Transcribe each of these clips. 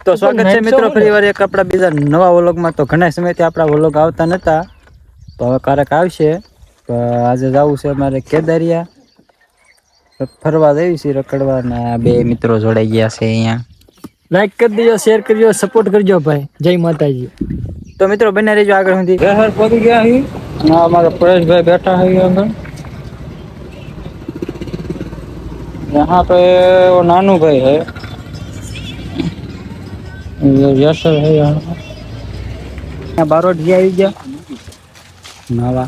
તો સ્વાગત છે મિત્રો ફરીવાર એક આપણા બીજા નવા વ્લોગમાં. તો ઘણા સમયથી આપણા વ્લોગ આવતા નતા, તો હવે ક્યારેક આવશે. તો આજે જવું છે અમારે કેદારિયા ફરવા જઈએ છીએ, રખડવા. ને બે મિત્રો જોડાઈ ગયા છે અહીંયા. લાઈક કરી દેજો, શેર કરજો, સપોર્ટ કરજો ભાઈ. જય માતાજી. તો મિત્રો બને રહેજો આગળ સુધી. ઘર પહોંચી ગયા અહીં. અમારા પરેશભાઈ બેઠા है અંદર. यहाँ पे वो नानू भाई है, यशर है यहाँ बारोट जी આવી ગયા નાવા.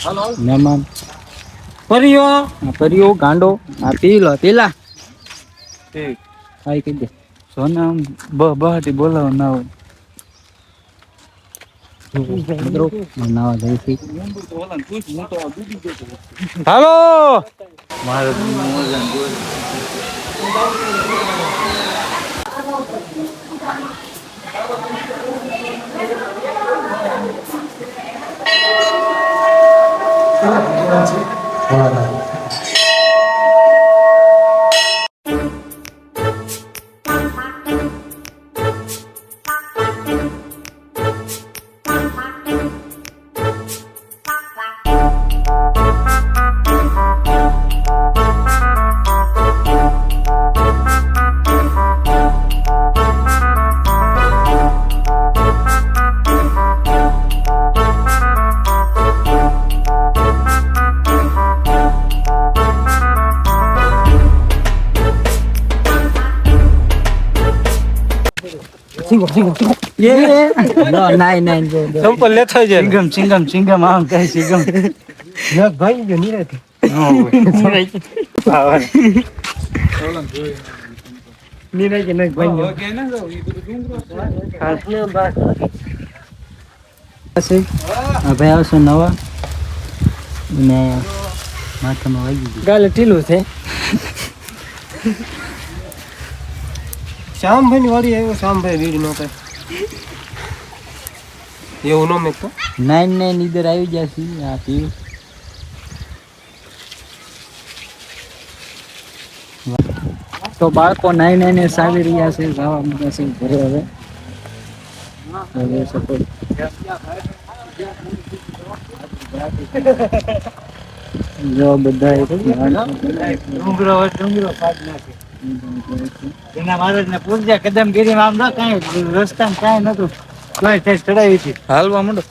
હેલો મહેમાન પરિયો ગાંડો આ પીલા ઠીક આઈ કહી દે સોના બહાટી બોલાવો ના હોય મિત્રો નાવા જઈથી. હાલો મારે સંપલ લેતો છે. સિંગમ આમ કહે સિંગમ ભાઈ ગયો નિરાતે ભાઈ આવશે નવા ને માથામાં વાગી ગયું. ગાલે ઢીલું છે. શ્યામભાઈ ની વાડી આવ્યો. શ્યામભાઈ વીડ નો કઈ એવું નો મેં તો 9 ઈધર આવી ગયા છે. આ પીવું તો બાળકો 9 આવી રહ્યા છે. જવા મળ્યા છે ઘરે. હવે સપોર્ટ જો બધા ડુંગરો કાઢ નાખે. એના મહારાજ ને પૂછ્યા કદમગીરી માં આમ ના કઈ રસ્તા કઈ નતું કઈ ચડાવી હતી. હાલવા માંડો